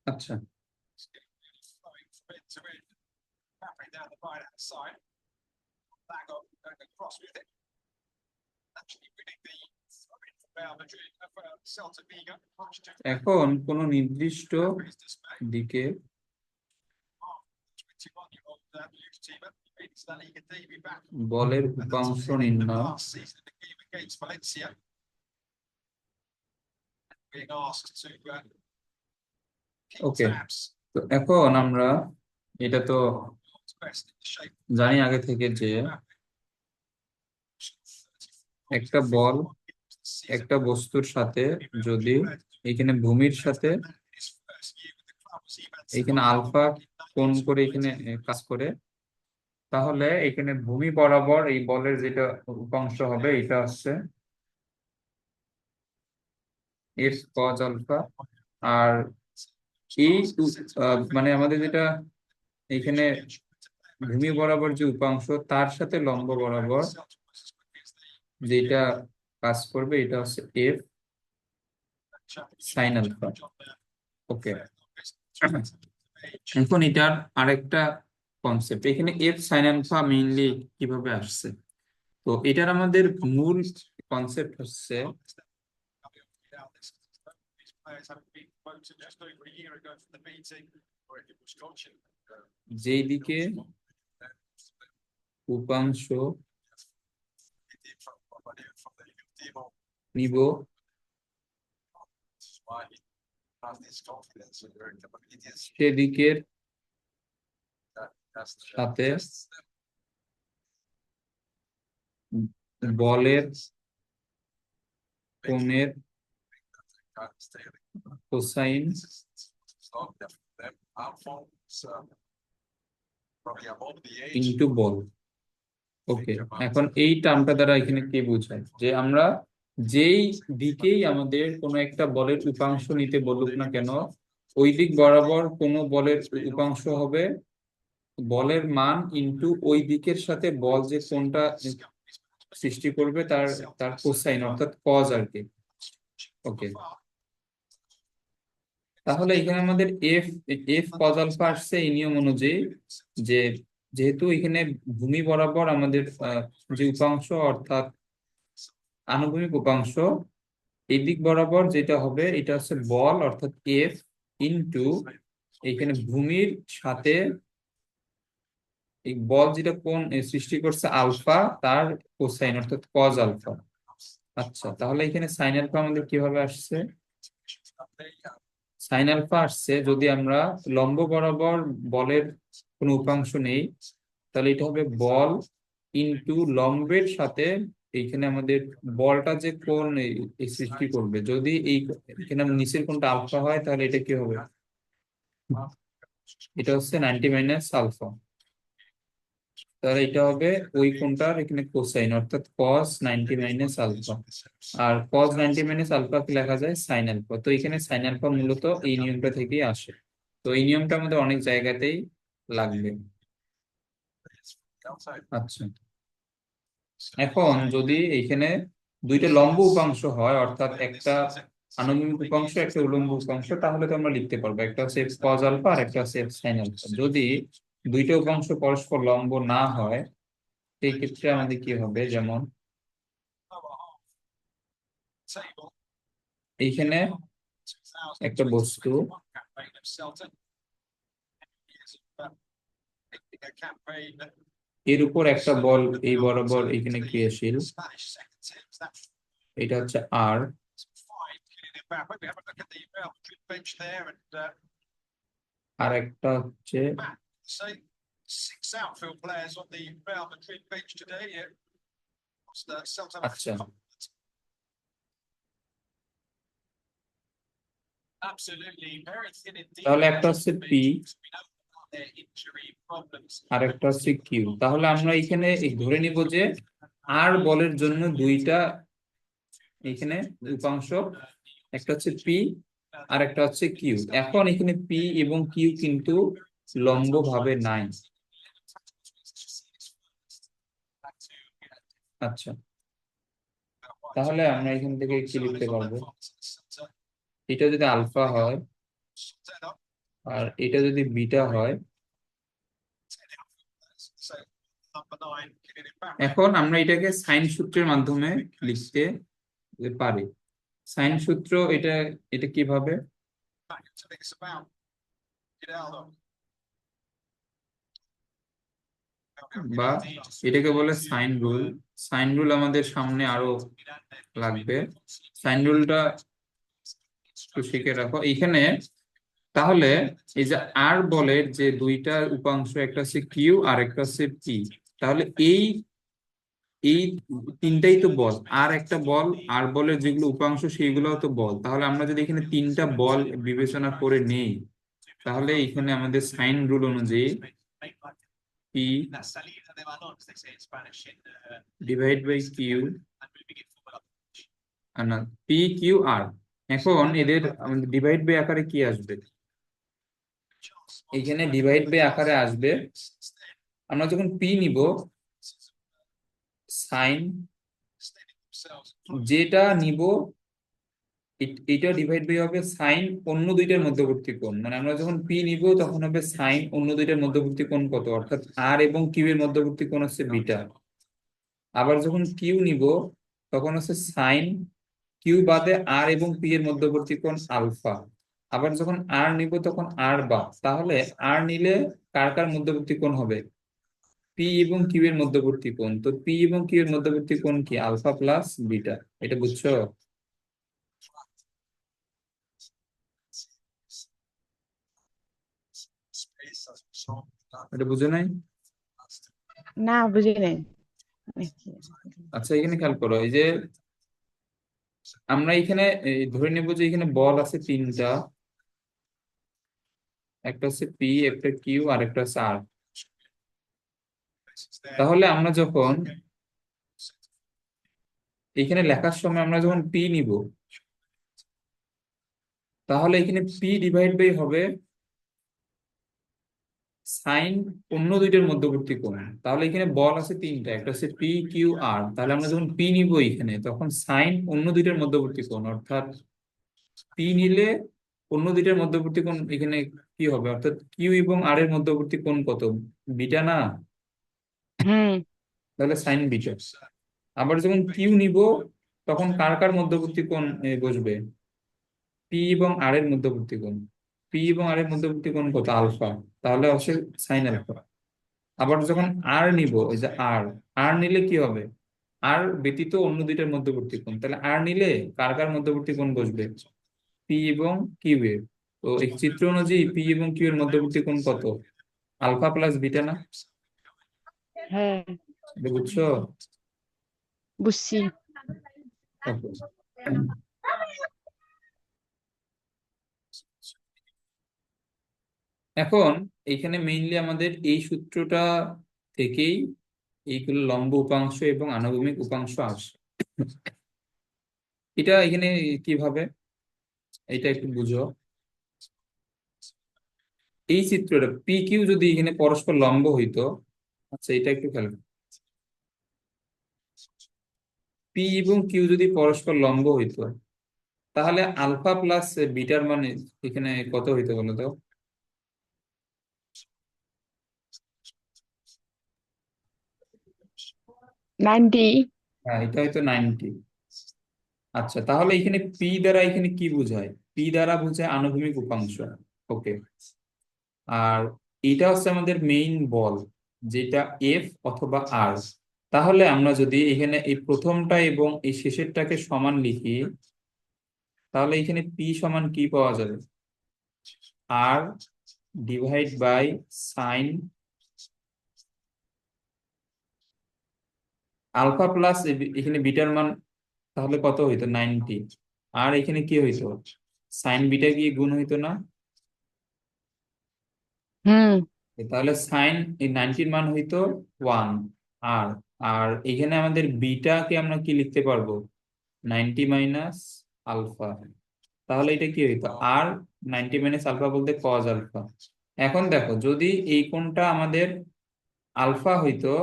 আচ্ছা, এখন কোন নির্দিষ্ট দিকে বলের উপাংশ নির্ণয়। ওকে, তো এখন আমরা এটা তো জানি আগে থেকে যে একটা বল একটা বস্তুর সাথে যদি এখানে ভূমির সাথে এখানে আলফা কোণ করে এখানে কাজ করে, তাহলে এখানে ভূমি বরাবর এই বলের যেটা উপাংশ হবে এটা হচ্ছে এফ কজ আলফা। আর এই মানে আমাদের যেটা এখানে ভূমি বরাবর যে উপাংশ তার সাথে লম্ব বরাবর যেটা কাজ করবে এটা হচ্ছে এফ সাইন আলফা। ওকে, এখন এটার আরেকটা কনসেপ্ট, এখানে এফ সাইন আলফা মেইনলি কিভাবে আসছে। তো এটার আমাদের মূল কনসেপ্ট হচ্ছে যেই দিকে উপাংশ নিব সেদিকের সাথে বলের কোণের কোসাইন ইনটু বল। ওকে, এখন এই টার্মটা দ্বারা এখানে কি বোঝায় যে আমরা যেই দিকেই আমাদের কোনো একটা বলের উপাংশ নিতে বলুক না কেন, ওই দিক বরাবর কোনো বলের উপাংশ হবে বলের মান ইনটু ওই দিকের সাথে বল যে কোনটা সৃষ্টি করবে তার তার কোসাইন অর্থাৎ কজ আর কি। ওকে, তাহলে এখানে আমাদের এফ এফ কজ আলফা আসছে এই নিয়ম অনুযায়ী যে যেহেতু এখানে ভূমি বরাবর আমাদের যে উপাংশ অর্থাৎ আনুভূমিক উপাংশ, এই দিক বরাবর যেটা হবে এটা হচ্ছে বল অর্থাৎ এফ ইনটু এখানে ভূমির সাথে এই বল যেটা কোন সৃষ্টি করছে আলফা তার কোসাইন অর্থাৎ কজ আলফা। আচ্ছা, তাহলে এখানে সাইন আলফা আমাদের কিভাবে আসছে? সাইন আলফা আসছে যদি আমরা লম্ব বরাবর বলের কোনো উপাংশ নেই, তাহলে এটা হবে বল ইনটু লম্বের সাথে এইখানে আমাদের বলটা যে কোন এই সৃষ্টি করবে, যদি এই এখানে নিচের কোনটা আলফা হয় তাহলে এটা কি হবে? এটা হচ্ছে 90 মাইনাস আলফা। তাহলে এটা হবে ওই কোনটার এখানে কোসাইন অর্থাৎ cos 90 মাইনাস আলফা। আর cos 90 মাইনাস আলফা কি লেখা যায়? Sine alpha. তো এখানে সাইন আলফা মূলত এই নিয়মটা থেকেই আসে। তো এই নিয়মটা আমাদের অনেক জায়গাতেই লাগবে। আচ্ছা, এখন যদি এইখানে দুইটা লম্ব উপাংশ হয় অর্থাৎ একটা আনুভূমিক উপাংশ একটা উলম্ব উপাংশ, তাহলে তো আমরা লিখতে পারবো একটা হচ্ছে এফ কজ আলফা আর একটা হচ্ছে এফ সাইন আলফা। যদি দুইটা উপাংশ পরস্পর লম্ব না হয় সেই ক্ষেত্রে আমাদের কি হবে, যেমন এইখানে একটা বস্তু এর উপর একটা বল এই বরাবর এখানে ক্রিয়াশীল, এটা হচ্ছে আর। আর একটা হচ্ছে আচ্ছা, তাহলে একটা হচ্ছে পি আর একটা হচ্ছে কিউ। তাহলে আমরা এখানে ধরে নিব যে আর বলের জন্য দুইটা এখানে উপাংশ, একটা হচ্ছে পি আর একটা হচ্ছে কিউ। এখন এখানে পি এবং কিউ কিন্তু লম্ব ভাবে নাই। আচ্ছা, তাহলে আমরা এখান থেকে কি লিখতে পারবো? এটা যদি আলফা হয় আর এটা যদি বিটা হয়, এখন আমরা এটাকে সাইন সূত্রের মাধ্যমে লিখতে পারি। সাইন সূত্র এটা, এটা কিভাবে? বা এটাকে বলে সাইন রুল। সাইন রুল আমাদের সামনে আরো লাগবে। সাইন রুলটা একটু শিখে রাখো এইখানে। তাহলে এই যে আর বলের যে দুইটা উপাংশ, একটা হচ্ছে কিউ আর একটা হচ্ছে পি, তাহলে এই এই তিনটাই তো বল, আর একটা বল, আর বলের যেগুলো উপাংশ সেইগুলোও তো বল। তাহলে আমরা যদি এখানে তিনটা বল বিবেচনা করে নেই, তাহলে এখানে আমাদের সাইন রুল অনুযায়ী পি ডিভাইড বাই কিউ, না, পি কিউ আর। এখন এদের ডিভাইড বাই আকারে কি আসবে? এখানে ডিভাইড বাই আকারে আসবে, আমরা যখন পি নিব, সাইন যেটা নিব এটা ডিভাইড বাই হবে সাইন অন্য দুইটার মধ্যবর্তী কোণ। মানে আমরা যখন পি নিব তখন হবে সাইন অন্য দুইটার মধ্যবর্তী কোণ কত, অর্থাৎ আর এবং কিউ এর মধ্যবর্তী কোণ হচ্ছে বিটা। আবার যখন কিউ নিব তখন হচ্ছে সাইন কিউ বাদে আর এবং পি এর মধ্যবর্তী কোণ আলফা। আবার যখন আর নিব তখন আর বা, তাহলে আর নিলে কার কার মধ্যবর্তী কোণ হবে? পি এবং কিউ এর মধ্যবর্তী কোণ। তো পি এবং কিউ এর মধ্যবর্তী কোণ কি? Alpha plus beta. এটা বুঝছো? এটা বুঝো নাই? না, বুঝি নাই। আচ্ছা, এখানে খেয়াল করো, এই যে আমরা এখানে ধরে নেব যে এখানে বল আছে তিনটা, একটা হচ্ছে পি, একটা কিউ আর একটা হচ্ছে আর। তাহলে আমরা যখন এখানে লেখার সময় আমরা যখন পি নিব, তাহলে এখানে পি ডিভাইড বাই হবে সাইন অন্য দুইটার মধ্যবর্তী কোণ। তাহলে এখানে বল আছে তিনটা, একটা হচ্ছে পি কিউ আর। তাহলে আমরা যখন পি নিব এখানে, তখন সাইন অন্য দুইটার মধ্যবর্তী কোণ, অর্থাৎ পি নিলে অন্য দুইটার মধ্যবর্তী কোণ এখানে কি হবে, অর্থাৎ কিউ এবং আর এর মধ্যবর্তী কোণ কত? বিটা না? হুম। তাহলে সাইন বিটা। আবার যখন কিউ নিব তখন কার কার মধ্যবর্তী কোণ বসবে? পি এবং আর এর মধ্যবর্তী কোণ। পি এবং আর এর মধ্যবর্তী কোণ কত? আলফা। তাহলে অবশ্যই সাইন আলফা। আবার যখন আর নিব, ওই যে আর, আর নিলে কি হবে? আর ব্যতীত অন্য দুইটার মধ্যবর্তী কোণ, তাহলে আর নিলে কার কার মধ্যবর্তী কোণ বসবে? পি এবং কিউ এর। তো এই চিত্র অনুযায়ী পি এবং কিউ এর মধ্যবর্তী কোণ কত? আলফা প্লাস বিটা না? হ্যাঁ, এটা বুঝছো? বুঝছি। Okay. এখন এখানে মেইনলি আমাদের এই সূত্রটা থেকেই এইগুলো লম্ব উপাংশ এবং আনুভূমিক উপাংশ আসে। এটা এখানে কিভাবে, এটা একটু বুঝো। এই চিত্রটা পি কিউ যদি এখানে পরস্পর লম্ব হইতো, আচ্ছা এটা একটু খেয়াল করো। পি এবং কিউ যদি পরস্পর লম্ব হইতো, তাহলে আলফা প্লাস বিটার মানে এখানে কত হইতো বলো তো? 90। হ্যাঁ, এটা হয়তো 90। আচ্ছা, তাহলে এখানে পি দ্বারা এখানে কি বোঝায়? পি দ্বারা বোঝায় আনুভূমিক উপাংশ। ওকে। আর এটা হচ্ছে আমাদের মেইন বল, যেটা এফ অথবা আর। তাহলে আমরা যদি এখানে এই প্রথমটা এবং এই শেষেরটাকে সমান লিখি, তাহলে এখানে পি সমান কি পাওয়া যাবে? আর divide by sine alpha plus এখানে বিটার মান তাহলে কত হইতো? 90। আর এখানে কি হইতো? সাইন বিটা কি গুণ হইতো না? হুম। তাহলে সাইন এই 90 মান হইতো 1। আর আর এখানে আমাদের বিটাকে আমরা কি লিখতে পারবো? 90 মাইনাস আলফা। তাহলে এটা কি হইতো? আর 90 মাইনাস আলফা বলতে কজ আলফা। এখন দেখো, যদি এই কোণটা আমাদের আলফা হইতো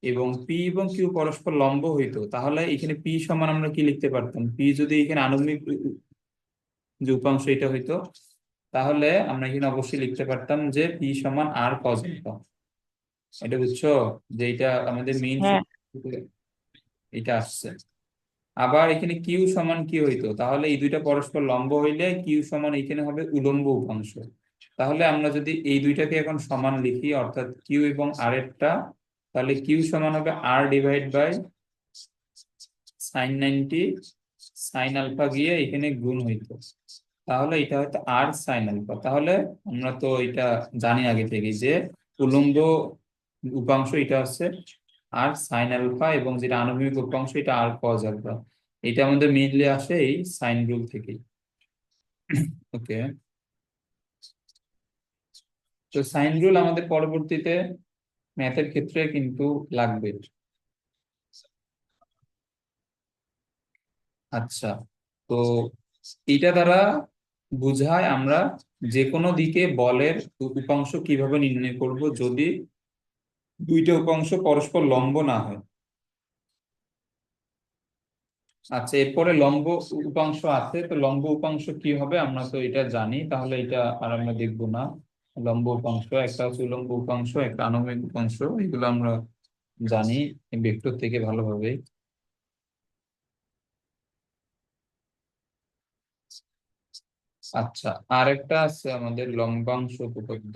এবং পি এবং কিউ পরস্পর লম্ব হইতো, তাহলে এখানে পি সমান আমরা কি লিখতে পারতাম? পি যদি এখানে আনুভূমিক যে উপাংশ এটা হইতো তাহলে আমরা এখানে অবশ্যই লিখতে পারতাম যে পি সমান আর কজ আলফা। এটা বুঝছো, যে এটা আমাদের মেইন হ্যাঁ, সূত্র, এটা আসছে। আবার এখানে কিউ সমান কি হইতো, তাহলে এই দুইটা পরস্পর লম্ব হইলে কিউ সমান এখানে হবে উলম্ব উপাংশ। তাহলে আমরা যদি এই দুইটাকে এখন সমান লিখি, অর্থাৎ কিউ এবং আর এরটা, তাহলে কিউ সমান হবে আর divide by sin 90 sine alpha গিয়ে এখানে গুণ হইতো, তাহলে এটা হয়তো আর সাইন আলফা। তাহলে আমরা তো এটা জানি আগে থেকে যে উলম্ব উপাংশ এটা হচ্ছে আর সাইন আলফা, এবং যেটা আনুভূমিক উপাংশ এটা আর কজ আলফা। এটা আমাদের মেইনলি আসে এই সাইন রুল থেকেই। ওকে, তো সাইন রুল আমাদের পরবর্তীতে ম্যাথের ক্ষেত্রে কিন্তু লাগবে। আচ্ছা, তো এটা দ্বারা বুঝায় আমরা যে কোনো দিকে বলের উপাংশ কিভাবে নির্ণয় করব যদি দুইটা উপাংশ পরস্পর লম্ব না হয়। আচ্ছা, এরপরে লম্ব উপাংশ আছে, তো লম্ব উপাংশ কি হবে আমরা তো এটা জানি, তাহলে এটা আর আমরা দেখবো না। লম্ব উপাংশ একটা হচ্ছে উলম্ব উপাংশ, একটা আনুভূমিক উপাংশ, এগুলো আমরা জানি ভেক্টর থেকে ভালোভাবে। আচ্ছা, আর একটা আছে আমাদের লম্বাংশ উপপাদ্য।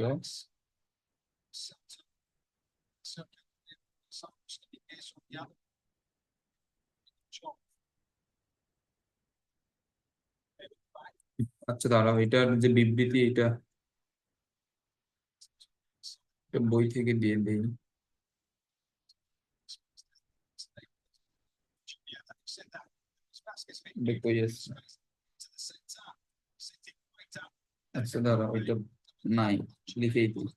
আচ্ছা দাঁড়াও, এটার যে বিবৃতি এটা একটা বই থেকে দিয়ে দেই। দেখো, yes। আচ্ছা দাঁড়াও, এটা নাই, লিখেই দিই।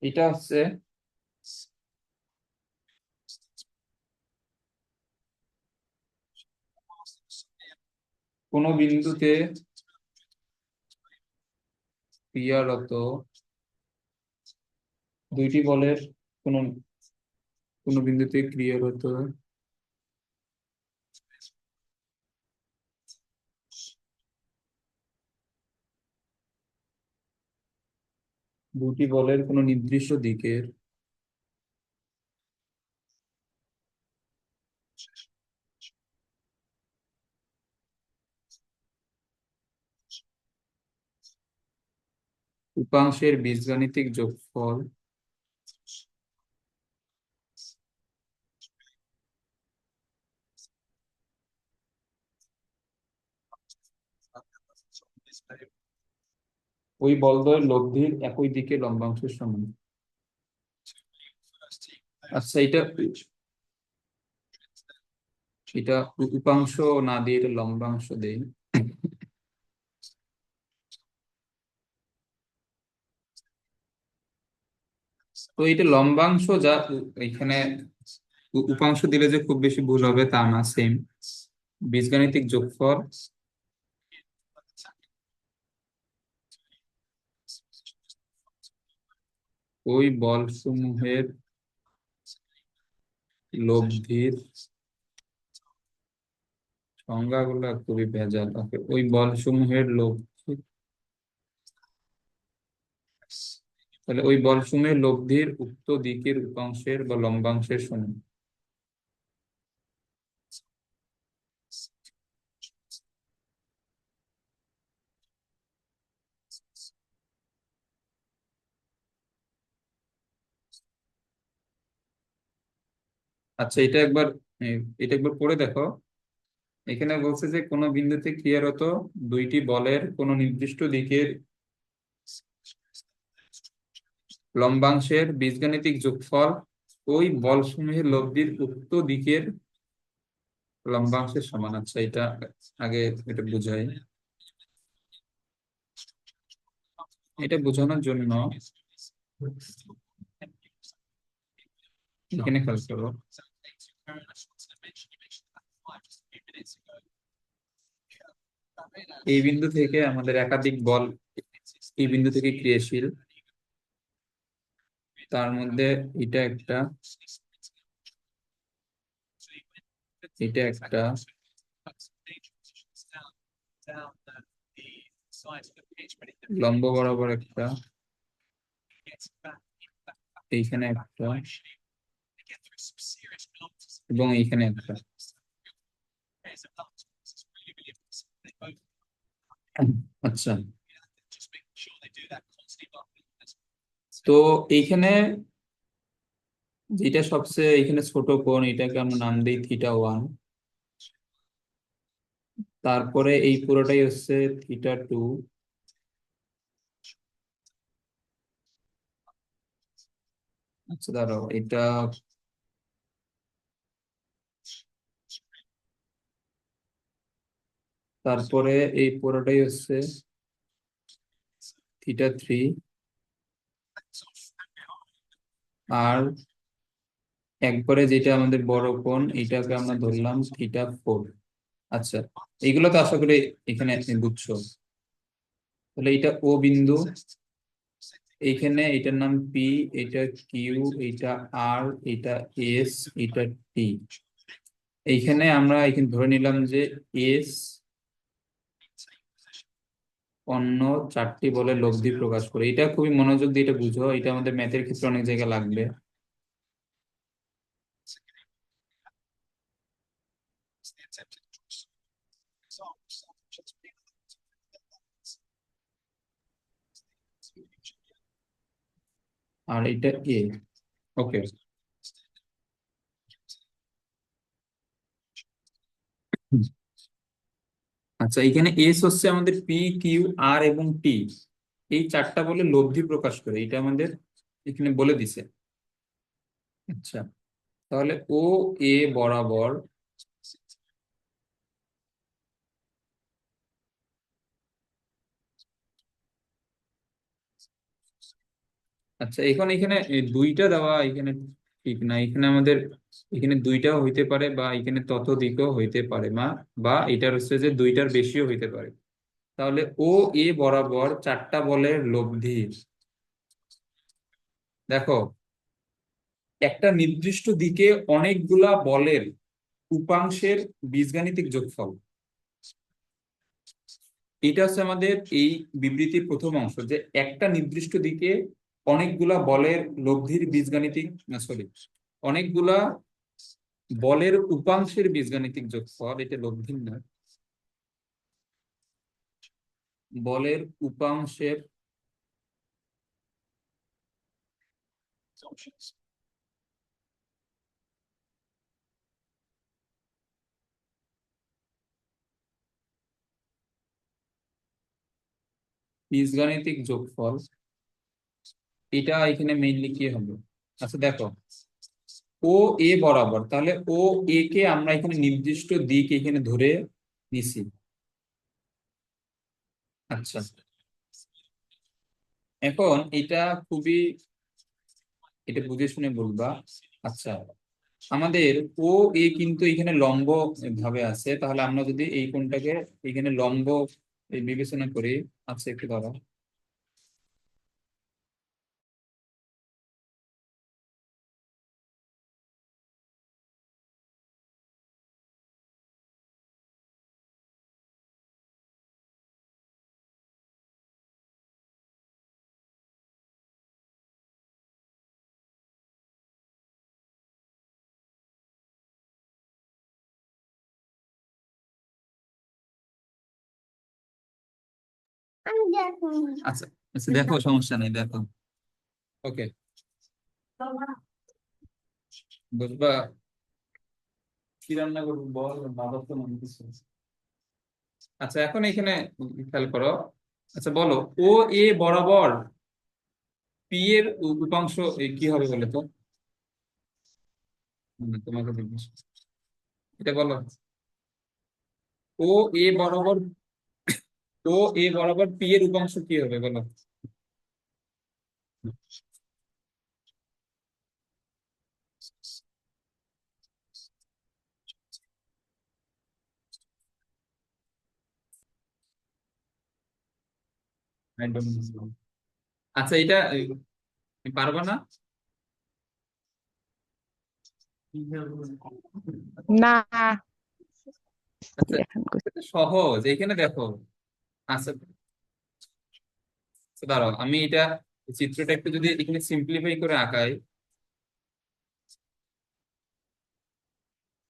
এটা হচ্ছে কোনো বিন্দুতে ক্রিয়ারত দুইটি বলের কোনো কোনো বিন্দুতে ক্রিয়ারত দুটি বলের কোনো নির্দিষ্ট দিকের উপাংশের বীজগাণিতিক যোগফল ওই বলদ্বয়ের লব্ধির একই দিকে লম্বাংশের সমান। আচ্ছা, এটা এটা উপাংশ না দিয়ে এটা লম্বাংশ দেই। তো এটা লম্বাংশ, যা এখানে উপাংশ দিলে যে খুব বেশি ভুল হবে তা না, সেম বীজগাণিতিক যোগফল ওই বলসমূহের লব্ধির, সংজ্ঞাগুলো খুবই ভেজাল। ওকে, ওই বলসমূহের লব্ধির, তাহলে ওই বলসমূহের লব্ধির উক্ত দিকের উপাংশের বা লম্বাংশের সমান। আচ্ছা, এটা একবার পড়ে দেখো। এখানে বলছে যে কোনো বিন্দুতে ক্রিয়ারত দুইটি বলের কোনো নির্দিষ্ট দিকের লম্বাংশের বীজগাণিতিক যোগফল ওই বলসমূহের লব্ধির উক্ত দিকের লম্বাংশের সমান। আচ্ছা, এটা আগে এটা বুঝাই। এটা বোঝানোর জন্য এখানে খেয়াল করো, এই বিন্দু থেকে আমাদের একাধিক বল এই বিন্দু থেকে ক্রিয়াশীল, তার মধ্যে এটা একটা, এটা একটা, লম্ব বরাবর একটা, এইখানে একটা, এবং এইখানে একটা। আচ্ছা, তো এইখানে যেটা সবচেয়ে এখানে ছোট কোণ, এটাকে আমরা নাম দিই θ1। তারপরে এই পুরোটাই হচ্ছে θ2। আচ্ছা দাঁড়াও, এটা তারপরে এই পুরোটাই হচ্ছে θ3। আর একবারে যেটা আমাদের বড় কোণ, এটাকে আমরা ধরলাম θ4। আচ্ছা, এইগুলো তো আশা করি এখানে বুঝছো। তাহলে এটা ও বিন্দু, এইখানে এটার নাম পি, এটা কিউ, এটা আর, এটা এস, এটা টি। এইখানে আমরা এখানে ধরে নিলাম যে এস অন্য চারটি বলে লব্ধি প্রকাশ করে। এটা খুবই মনোযোগ দিয়ে এটা বুঝো, এটা আমাদের ম্যাথের ক্ষেত্রে অনেক জায়গায় লাগবে। আর এটা এ। ওকে। আচ্ছা, এখানে এস হচ্ছে আমাদের পি, কিউ, আর এবং টি, এই চারটা বলে লব্ধি প্রকাশ করে, এটা আমাদের এখানে বলে দিছে। আচ্ছা, তাহলে ও এ বরাবর, আচ্ছা এখন এখানে এই দুইটা দেওয়া এখানে ঠিক না। এখানে আমাদের এখানে দুইটাও হইতে পারে, বা এখানে ততোধিকও হইতে পারে, বা এটার হচ্ছে যে দুইটার বেশিও হইতে পারে। তাহলে ও এ বরাবর চারটা বলের লব্ধি, দেখো, একটা নির্দিষ্ট দিকে অনেকগুলা বলের উপাংশের বীজগাণিতিক যোগফল। এটা হচ্ছে আমাদের এই বিবৃতির প্রথম অংশ, যে একটা নির্দিষ্ট দিকে অনেকগুলা বলের লব্ধির বীজগাণিতিক, না সরি, অনেকগুলা বলের উপাংশের বীজগাণিতিক যোগফল, এটা লব্ধির না, বলের উপাংশের বীজগাণিতিক যোগফল। এটা এখানে মেইনলি কি হবে? আচ্ছা দেখো, ও এ বরাবর, তাহলে ও এ কে আমরা এখানে নির্দিষ্ট দিক এখানে ধরে নিছি। আচ্ছা, এখন এটা খুবই, এটা বুঝে শুনে বলবা। আচ্ছা, আমাদের ও এ কিন্তু এখানে লম্ব ভাবে আছে, তাহলে আমরা যদি এই কোণটাকে এখানে লম্ব বিবেচনা করি। আচ্ছা একটু ধরো, আচ্ছা আচ্ছা দেখো, সমস্যা নেই, দেখো। ওকে, বুঝবা কি রান্না করবো বল, বাবা তো মনে কিছু। আচ্ছা এখন এখানে খেয়াল করো। আচ্ছা বলো, ও এ বরাবর পি এর উপাংশ কি হবে বলে তো? তোমাকে জিজ্ঞেস, এটা বলো। ও এ বরাবর, ও এ বরাবর পি এর উপাংশ কি হবে বলো? I don't know. আচ্ছা এটা পারবা না? না, আচ্ছা, এখন করছি। এটা সহজ, এখানে দেখো। আচ্ছা, তো দাঁড়াও, আমি এটা চিত্রটা একটু যদি এখানে সিম্পলিফাই করে আঁকাই,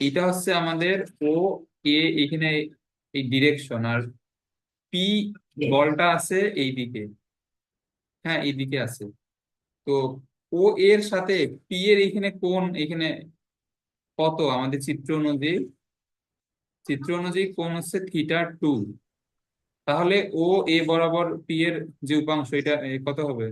এটা হচ্ছে আমাদের ও এ, এখানে এই ডিরেকশন, আর পি বলটা আছে এই দিকে। হ্যাঁ, এই দিকে আছে। তো ও এর সাথে পি এর এখানে কোণ এখানে কত আমাদের চিত্র অনুযায়ী কোণ হচ্ছে θ2। তাহলে ও এ বরাবর পি এর যে উপাংশ এটা কত হবে?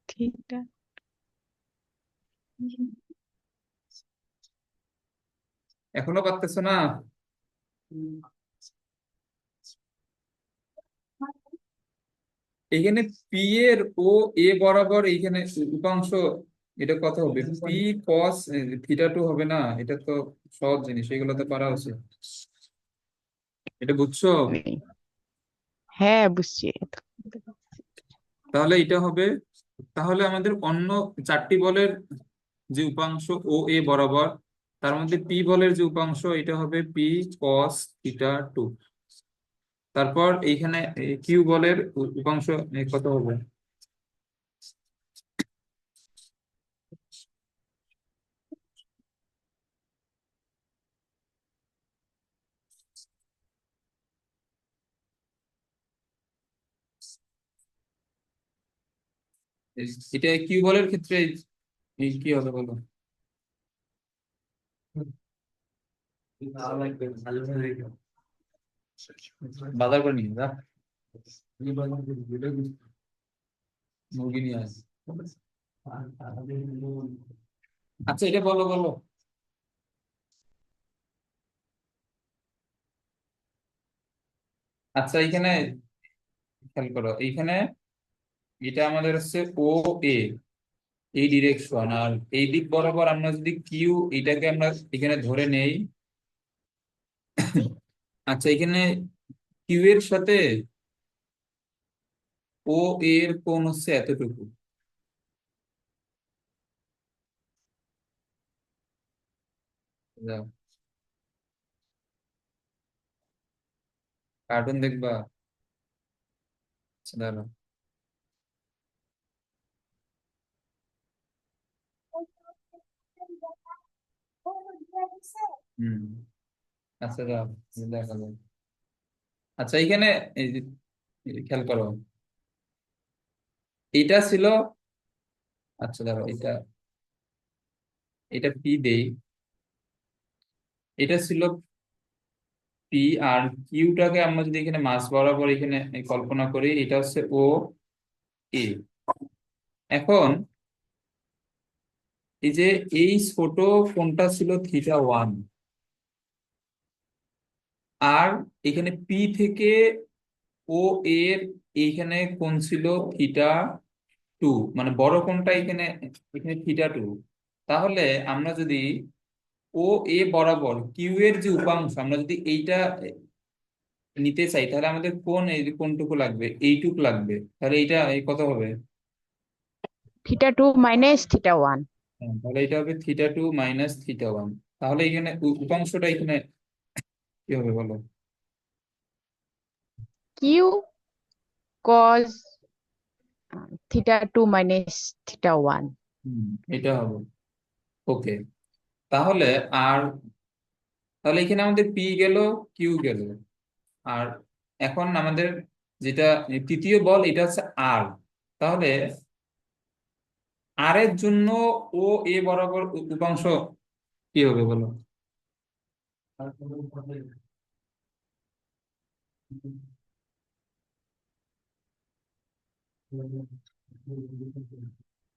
ঠিক আছে। এখনো পারতেছো না? এখানে পি এর ও এ বরাবর এইখানে উপাংশ, এটা কত হবে? পি কস θ2 হবে না? এটা তো সহজ জিনিস, এগুলো তো পারা উচিত। এটা বুঝছো? হ্যাঁ, বুঝছি। তাহলে এটা হবে, তাহলে আমাদের অন্য চারটি বলের যে উপাংশ ও এ বরাবর, তার মধ্যে পি বলের যে উপাংশ এটা হবে পি কস θ2। তারপর এইখানে কিউ বলের উপাংশ কত হবে? এটা কিউ বলের ক্ষেত্রে এই কি হবে বলো? বাজার করে নিয়ে যা, মুরগি নিয়ে আস। আচ্ছা, এটা বলো বলো। আচ্ছা, এইখানে খেয়াল করো, এইখানে এটা আমাদের হচ্ছে ও এ, এই ডিরেকশন, আর এই দিক বরাবর আমরা যদি কিউ এটাকে আমরা এখানে ধরে নেই। আচ্ছা, এখানে কিউ এর সাথে ও এর কোণ হচ্ছে এতটুকু। যাও, কার্টুন দেখবা? আচ্ছা, দাঁড়াও। হম। আচ্ছা, দাও, দেখা যাবে। আচ্ছা, এইখানে এই যে খেয়াল করো, এটা ছিল, আচ্ছা দাঁড়াও, এটা এটা পি দেই, এটা ছিল পি, আর কিউটাকে আমরা যদি এখানে মাস বরাবর এখানে কল্পনা করি, এটা হচ্ছে ও এ। এখন এই যে এই ছোট কোণটা ছিল θ1, আর এখানে পি থেকে ও এর এইখানে কোণ ছিল θ2, মানে বড় কোণটা এখানে এখানে θ2। তাহলে আমরা যদি ও এ বরাবর কিউ এর যে উপাংশ আমরা যদি এইটা নিতে চাই, তাহলে আমাদের কোণ এই যে কোণটুকু লাগবে, এইটুকু লাগবে। তাহলে এইটা এই কত হবে? θ2 মাইনাস θ1। হ্যাঁ, তাহলে এটা হবে θ2 মাইনাস θ1। তাহলে এখানে উপাংশটা এখানে কি হবে বলো? Q cause θ2 minus θ1। হুম, এটা হবে। ওকে। তাহলে আর তাহলে এখানে আমাদের পি গেল, কিউ গেল, আর এখন আমাদের যেটা তৃতীয় বল এটা হচ্ছে আর। তাহলে আর এর জন্য ও এ বরাবর উপাংশ কি হবে বলো?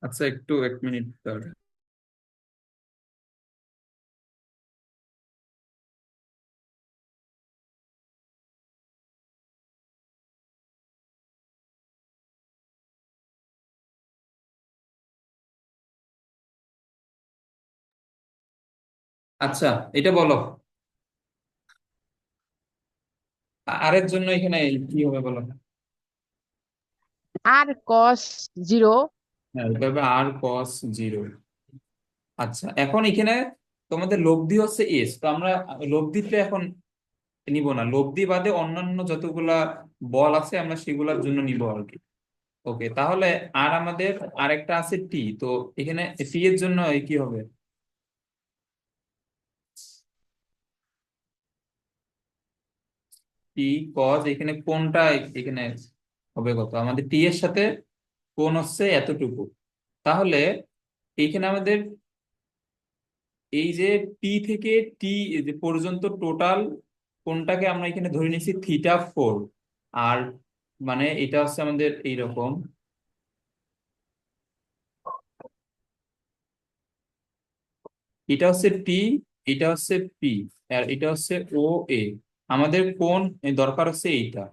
আচ্ছা, একটু 1 মিনিট দাঁড়াও। আচ্ছা, এটা বলো, আর এর জন্য এখানে কি হবে বলো? আর কস 0 হ্যাঁ, এইভাবে আর কস জিরো। আচ্ছা, এখন এখানে তোমাদের লব্ধি হচ্ছে এস, তো আমরা লব্ধিটা এখন নিব না, লব্ধি বাদে অন্যান্য যতগুলা বল আছে আমরা সেগুলোর জন্য নিব আর কি। ওকে, তাহলে আর আমাদের আরেকটা আছে টি, তো এখানে টি এর জন্য এই কি হবে? টি কজ, এখানে কোনটা এখানে হবে কত? আমাদের টি এর সাথে কোন হচ্ছে এতটুকু। তাহলে এইখানে আমাদের এই যে পি থেকে টি যে পর্যন্ত টোটাল কোনটাকে আমরা এখানে ধরে নিচ্ছি θ4। আর মানে এটা হচ্ছে আমাদের এইরকম, এটা হচ্ছে টি, এটা হচ্ছে পি, আর এটা হচ্ছে ও এ। আমাদের কোন দরকার হচ্ছে এইটা।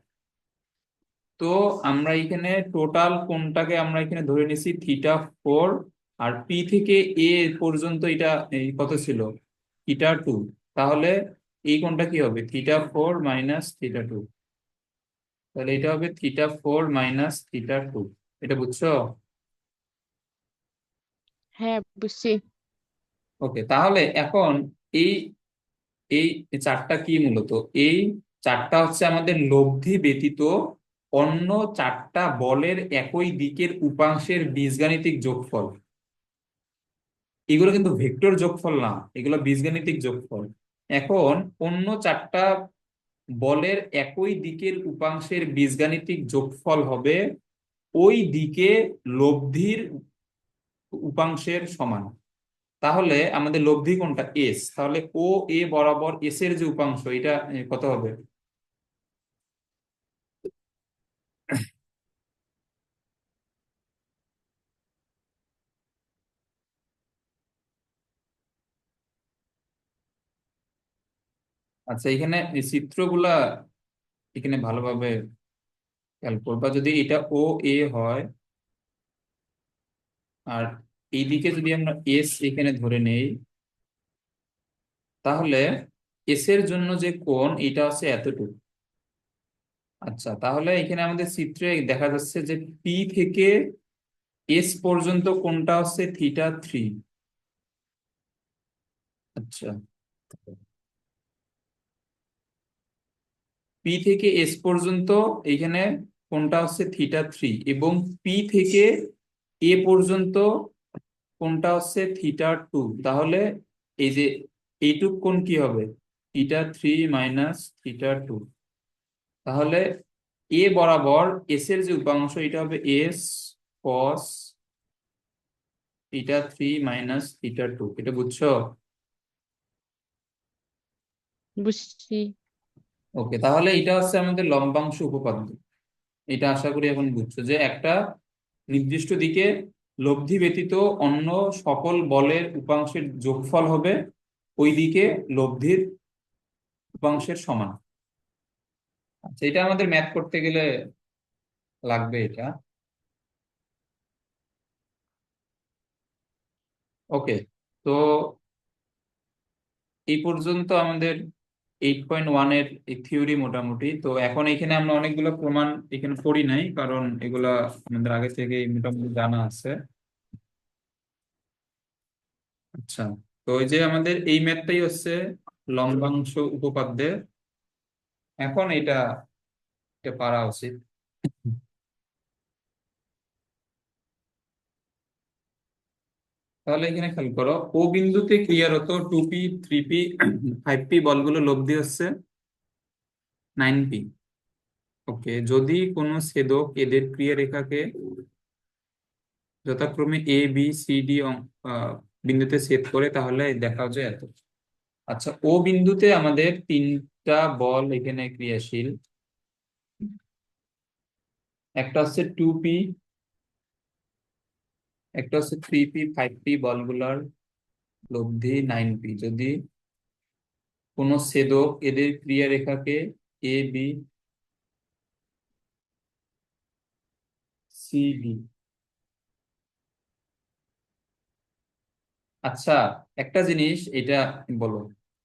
তো আমরা এখানে টোটাল কোনটাকে আমরা এখানে ধরে নিচ্ছি θ4। আর পি থেকে এ পর্যন্ত এটা এই কত ছিল? θ2। তাহলে এই কোনটা কি হবে? θ4 মাইনাস θ2। তাহলে এটা হবে θ4 মাইনাস θ2। এটা বুঝছো? হ্যাঁ, বুঝছি। ওকে, তাহলে এখন এই এই চারটা কি মূলত? এই চারটা হচ্ছে আমাদের লব্ধি ব্যতীত অন্য চারটা বলের একই দিকের উপাংশের বীজগাণিতিক যোগফল। এগুলো কিন্তু ভেক্টর যোগফল না, এগুলো বীজগাণিতিক যোগফল। এখন অন্য চারটা বলের একই দিকের উপাংশের বীজগাণিতিক যোগফল হবে ওই দিকে লব্ধির উপাংশের সমান। তাহলে আমাদের লব্ধি কোনটা? এস। তাহলে ও এ বরাবর এস এর যে উপাংশ এটা কত হবে? আচ্ছা, এখানে এই চিত্রগুলা এখানে ভালোভাবে খেয়াল করবা। যদি এটা ও এ হয় আর এইদিকে যদি আমরা এস এখানে ধরে নেই, তাহলে এস এর জন্য যে কোণ এটা হচ্ছে এতটুকু। আচ্ছা, তাহলে এখানে আমাদের চিত্রে দেখা যাচ্ছে যে পি থেকে এস পর্যন্ত কোণটা হচ্ছে θ3। আচ্ছা, পি থেকে এস পর্যন্ত এইখানে কোণটা হচ্ছে θ3, এবং পি থেকে এ পর্যন্ত কোণটা হচ্ছে θ2। তাহলে এই যে এইটুক কোণ কি হবে? θ3 মাইনাস θ2। তাহলে এ বরাবর এস এর যে উপাংশ এটা হবে এস কস θ3 মাইনাস θ2। এটা বুঝছো? বুঝছি। ওকে, তাহলে এটা হচ্ছে আমাদের লম্বাংশ উপপাদ্য। এটা আশা করি এখন বুঝছো যে একটা নির্দিষ্ট দিকে লব্ধি ব্যতীত অন্য সকল বলের উপাংশের যোগফল হবে ওই দিকে লব্ধির উপাংশের সমান। আচ্ছা, এটা আমাদের ম্যাথ করতে গেলে লাগবে এটা। ওকে, তো এই পর্যন্ত আমাদের 8.1 এর এই থিওরি মোটামুটি। তো এখন এখানে আমরা অনেকগুলো প্রমাণ এখানে করি নাই, কারণ এগুলা আমাদের আগে থেকে মোটামুটি জানা আছে। আচ্ছা, তো ওই যে আমাদের এই ম্যাথটাই হচ্ছে লম্বাংশ উপপাদ্যের। এখন এটা এটা পারা উচিত। তাহলে এখানে খেয়াল করো, ও বিন্দুতে ক্রিয়ারত 2p 3p 5p বলগুলো লব্ধি হচ্ছে 9p। ওকে, যদি কোনো ছেদক এদের ক্রিয়া রেখাকে যথাক্রমে এ বি সি ডি বিন্দুতে ছেদ করে তাহলে দেখা যায় এত। আচ্ছা, ও বিন্দুতে আমাদের তিনটা বল এখানে ক্রিয়াশীল। একটা হচ্ছে 2p, একটা হচ্ছে 3p 5p বলগুলার লব্ধি 9p। যদি কোনো ছেদক এদের ক্রিয়া রেখাকে এ বি সি ডি। আচ্ছা, একটা জিনিস এটা বলো,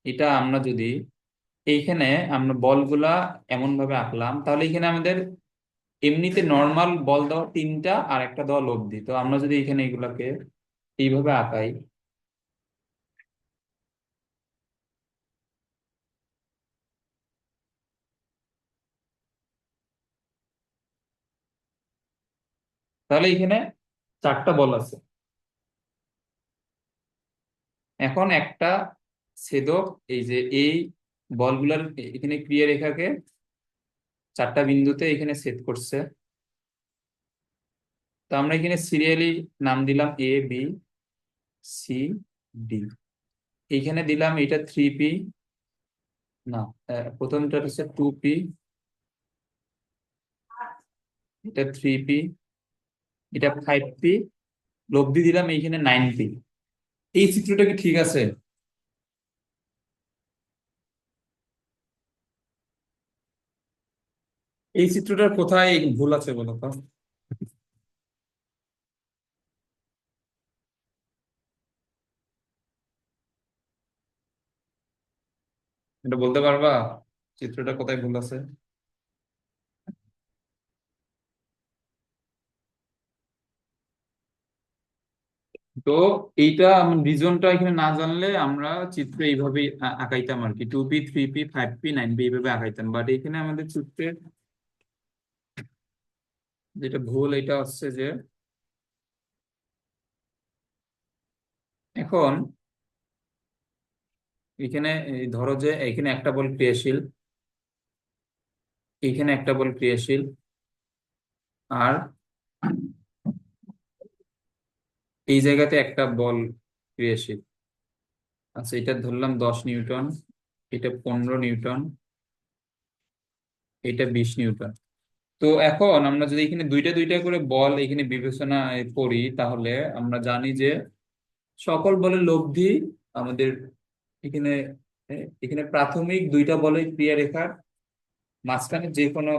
এটা আমরা যদি এইখানে আমরা বলগুলা এমন ভাবে আঁকলাম, তাহলে এখানে আমাদের এমনিতে নর্মাল বল দেওয়া তিনটা আর একটা দেওয়া লব্ধি, তো আমরা যদি এখানে এগুলাকে এইভাবে আঁকাই, তাহলে এখানে চারটা বল আছে। এখন একটা ছেদক, এই যে এই বলগুলার এখানে ক্রিয়া রেখাকে চারটা বিন্দুতে এখানে ছেদ করছে। তো আমরা এখানে সিরিয়ালি নাম দিলাম এ বি সি ডি। এইখানে দিলাম এটা 3P, না, প্রথমটা হচ্ছে 2P, এটা 3P, এটা 5P, লব্ধি দিলাম এইখানে 9P। এই চিত্রটা কি ঠিক আছে? এই চিত্রটার কোথায় ভুল আছে বলো তো? এটা বলতে পারবা চিত্রটা কোথায় ভুল আছে? তো এইটা রিজনটা এখানে না জানলে আমরা চিত্র এইভাবে আঁকাইতাম আর কি, 2P 3P 5P 9P এইভাবে আঁকাইতাম, বাট এখানে আমাদের চিত্রের যেটা ভুল এটা হচ্ছে যে, এখন এখানে এই ধরো যে এখানে একটা বল ক্রিয়াশীল, এখানে একটা বল ক্রিয়াশীল, আর এই জায়গাতে একটা বল ক্রিয়াশীল। আচ্ছা, এটা ধরলাম 10 নিউটন, এটা 15 নিউটন, এটা 20 নিউটন। তো এখন আমরা যদি এখানে দুইটা দুইটা করে বল এখানে বিবেচনা করি, তাহলে আমরা জানি যে সকল বলের লব্ধি আমাদের এখানে এখানে প্রাথমিক দুইটা বলের ক্রিয়া রেখার মাঝখানে যে কোনো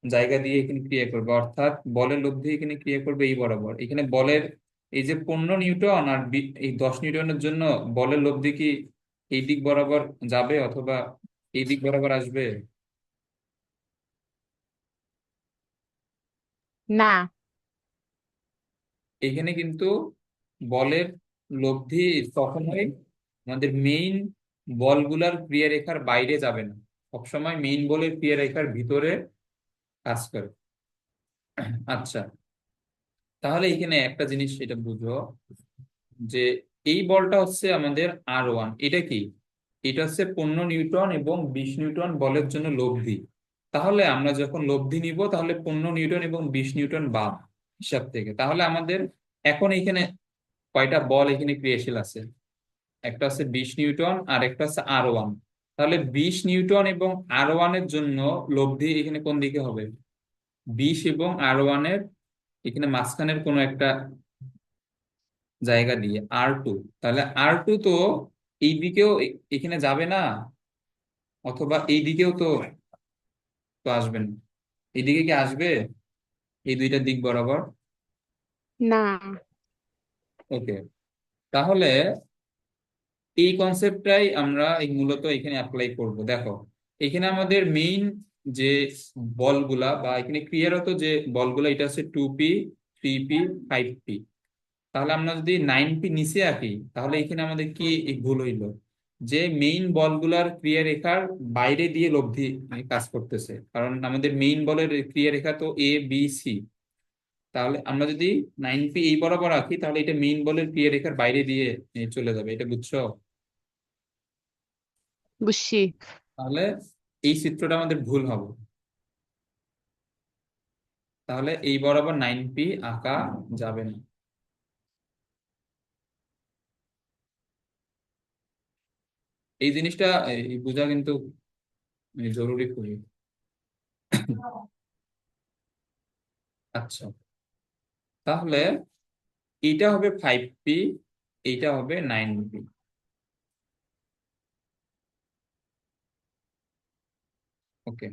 জায়গা দিয়ে এখানে ক্রিয়া করবে, অর্থাৎ বলের লব্ধি এখানে ক্রিয়া করবে এই বরাবর। এখানে বলের এই যে 15 নিউটন আর এই 10 নিউটনের জন্য বলের লব্ধি কি এই দিক বরাবর যাবে অথবা এই দিক বরাবর আসবে? না। এখানে কিন্তু বলের লব্ধি কখনোই আমাদের মেইন বলগুলার ক্রিয়া রেখার বাইরে যাবে না, সবসময় মেইন বলের ক্রিয়া রেখার ভিতরে কাজ করে। আচ্ছা, তাহলে এখানে একটা জিনিস এটা বুঝো যে এই বলটা হচ্ছে আমাদের R1, এটা কি? এটা হচ্ছে 15 নিউটন এবং 20 নিউটন বলের জন্য লব্ধি। তাহলে আমরা যখন লব্ধি নিব তাহলে 15 নিউটন এবং 20 নিউটন বাদ হিসাব থেকে, তাহলে আমাদের এখন এখানে কয়টা বল এখানে ক্রিয়াশীল আছে? একটা হচ্ছে 20 নিউটন আর একটা হচ্ছে R1। তাহলে 20 নিউটন এবং R1 এর জন্য লব্ধি এখানে কোন দিকে হবে? 20 এবং R1 এর এখানে মাঝখানের কোনো একটা জায়গা দিয়ে R2। তাহলে R2 তো এই দিকেও এখানে যাবে না, অথবা এই দিকেও তো তো আসবে না। এইদিকে কি আসবে এই দুইটা দিক বরাবর? না। ওকে, তাহলে এই কনসেপ্টটাই আমরা এই মূলত এখানে অ্যাপ্লাই করব। দেখো, এখানে আমাদের মেইন যে বলগুলা বা এখানে ক্রিয়ারত যে বলগুলা, এটা হচ্ছে 2P 3P 5P। তাহলে আমরা যদি 9P নিচে আঁকি, তাহলে এখানে আমাদের কি এই ভুল হইলো যে মেইন বলগুলার ক্রিয়া রেখার বাইরে দিয়ে লব্ধি কাজ করতেছে, কারণ আমাদের মেইন বলের ক্রিয়া রেখা তো A B C। তাহলে আমরা যদি 9P এই বরাবর আঁকি তাহলে এটা মেইন বলের ক্রিয়া রেখার বাইরে দিয়ে চলে যাবে, এটা বুঝছো? বুঝছি। তাহলে এই চিত্রটা আমাদের ভুল হবে। তাহলে এই বরাবর 9P আঁকা যাবে না। এই জিনিসটা বোঝা কিন্তু জরুরি খুবই। আচ্ছা, তাহলে এইটা হবে 5P, এইটা হবে 9P। ওকে,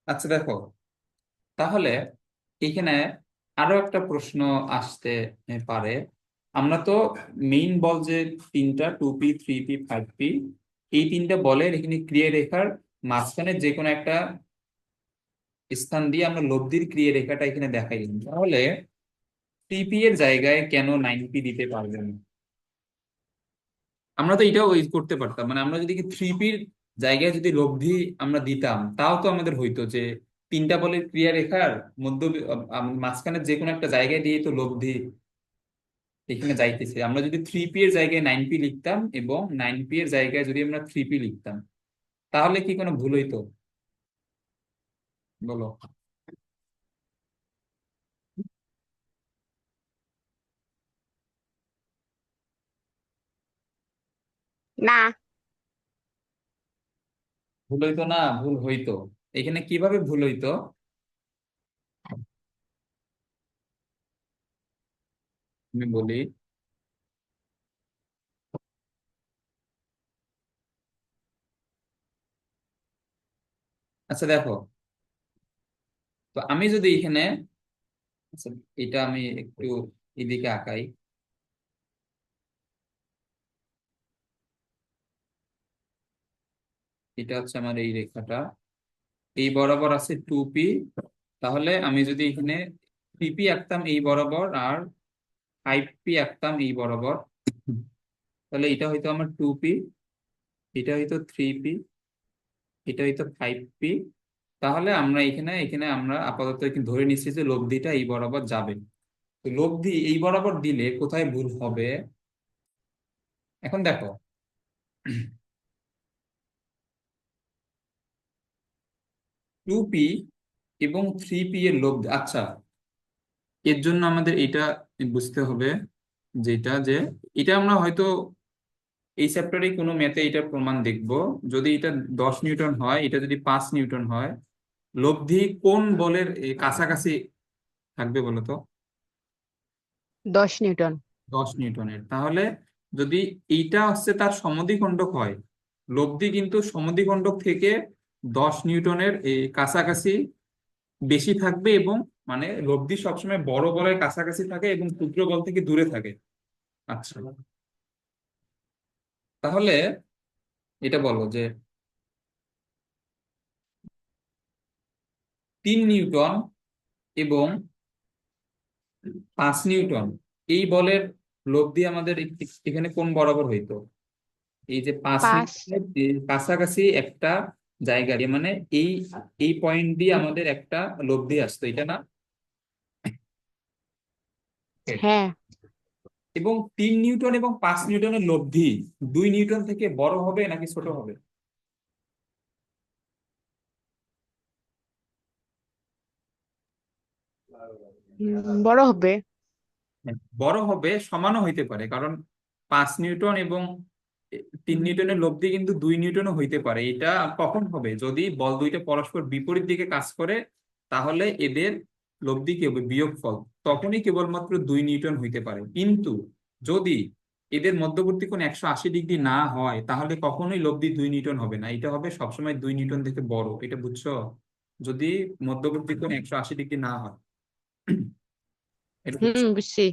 আচ্ছা দেখো, তাহলে এখানে আরো একটা প্রশ্ন আসতে পারে। আমরা তো মেইন বল যে তিনটা, 2P 3P 5P, এই তিনটা বলের এখানে ক্রিয়া রেখার মাঝখানে যে কোনো একটা স্থান দিয়ে আমরা লব্ধির ক্রিয়া রেখাটা এখানে দেখাই দিলাম। তাহলে টিপি এর জায়গায় কেন 9p দিতে পারবে না? আমরা তো এটাও করতে পারতাম, মানে আমরা যদি 3pর জায়গায় যদি লব্ধি আমরা দিতাম, তাও তো আমাদের হইতো যে তিনটা বলের ক্রিয়া রেখার মধ্য মাঝখানে যে কোনো একটা জায়গায় দিয়ে তো লব্ধি এখানে যাইতেছে। আমরা যদি 3p এর জায়গায় 9p লিখতাম এবং 9p এর জায়গায় যদি আমরা 3p লিখতাম, তাহলে কি কোনো ভুল হইতো? বলো। না। ভুল হইতো না? ভুল হইতো। এখানে কিভাবে ভুল হইতো আমি বলি। আচ্ছা দেখো, তো আমি যদি এখানে, আচ্ছা এটা আমি একটু এদিকে আঁকাই। এটা হচ্ছে আমার এই রেখাটা, এই বরাবর আছে 2p। তাহলে আমি যদি এখানে 3p আঁকতাম এই বরাবর আর 5p আঁকতাম এই বরাবর, তাহলে এটা হয়তো আমার 2p, এটা হয়তো 3p, এটা হয়তো 5p। তাহলে আমরা এখানে এখানে আমরা আপাতত এখানে ধরে নিচ্ছি যে লব্ধিটা এই বরাবর যাবে। তো লব্ধি এই বরাবর দিলে কোথায় ভুল হবে? এখন দেখো, 2p এবং 3p এর লব্ধি, আচ্ছা এর জন্য আমাদের এটা বুঝতে হবে, যেটা যে এটা আমরা হয়তো এই চ্যাপ্টারে কোনো ম্যাথে এটা প্রমাণ দেখব। যদি এটা 10 নিউটন হয়, এটা যদি 5 নিউটন হয়, লব্ধি কোন বলের কাছাকাছি থাকবে বলো তো? 10 নিউটন। 10 নিউটনের। তাহলে যদি এইটা হচ্ছে তার সমদ্বিখণ্ডক হয়, লব্ধি কিন্তু সমদ্বিখণ্ডক থেকে 10 নিউটনের এই কাছাকাছি বেশি থাকবে, এবং মানে লব্ধি সবসময় বড় বলের কাছাকাছি থাকে এবং ক্ষুদ্র বল থেকে দূরে থাকে। আচ্ছা, তাহলে এটা বলো যে 3 নিউটন এবং 5 নিউটন এই বলের লব্ধি আমাদের এখানে কোন বরাবর হইতো? এই যে পাঁচ 5। নিউটনের কাছাকাছি একটা জায়গা দিয়ে, মানে এই এই পয়েন্ট দিয়ে আমাদের একটা লব্ধি আসতো, এটা না? হ্যাঁ। এবং 3 নিউটন এবং 5 নিউটনের লব্ধি 2 নিউটন থেকে বড় হবে নাকি ছোট হবে? বড় হবে। হ্যাঁ, বড় হবে, সমানও হইতে পারে, কারণ 5 নিউটন এবং 3 নিউটনের লব্ধি কিন্তু 2 নিউটনও হইতে পারে। এটা কখন হবে? যদি বল দুইটা পরস্পর বিপরীত দিকে কাজ করে, তাহলে এদের লব্ধি কি হবে? বিয়োগফল। তখনই কেবলমাত্র 2 নিউটন হইতে পারে। কিন্তু যদি এদের মধ্যবর্তী কোণ 180 ডিগ্রি না হয়, তাহলে কখনোই লব্ধি 2 নিউটন হবে না, এটা হবে সবসময় 2 নিউটন থেকে বড়। এটা বুঝছো? যদি মধ্যবর্তী কোণ 180 ডিগ্রি না হয়, এটা বুঝছো? বুঝছি।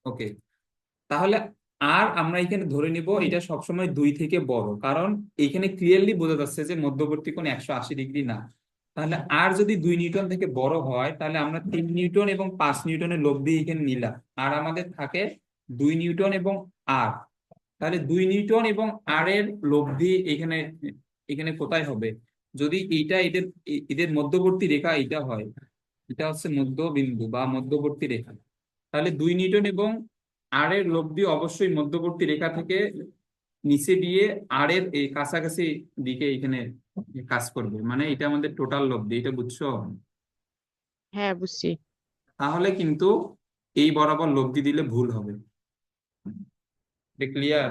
ওকে, তাহলে আর আমরা এখানে ধরে নিব এটা সবসময় 2 থেকে বড়, কারণ এখানে ক্লিয়ারলি বোঝা যাচ্ছে যে মধ্যবর্তী কোণ 180 ডিগ্রি না। তাহলে আর যদি 2 নিউটন থেকে বড় হয়, তাহলে আমরা 3 নিউটন এবং 5 নিউটনের লব্ধি এখানে নিলাম, আর আমাদের থাকে 2 নিউটন এবং আর। তাহলে 2 নিউটন এবং আর এর লব্ধি এখানে এখানে কোথায় হবে? যদি এইটা এদের এদের মধ্যবর্তী রেখা এটা হয়, এটা হচ্ছে মধ্যবিন্দু বা মধ্যবর্তী রেখা, তাহলে 2 নিউটন এবং আর এর লব্ধি অবশ্যই মধ্যবর্তী রেখা থেকে নিচে দিয়ে আর এর এই কাছাকাছি দিকে এখানে কাজ করবে, মানে এটা আমাদের টোটাল লব্ধি। এটা বুঝছো? হ্যাঁ, বুঝছি। তাহলে কিন্তু এই বরাবর লব্ধি দিলে ভুল হবে। এটা ক্লিয়ার?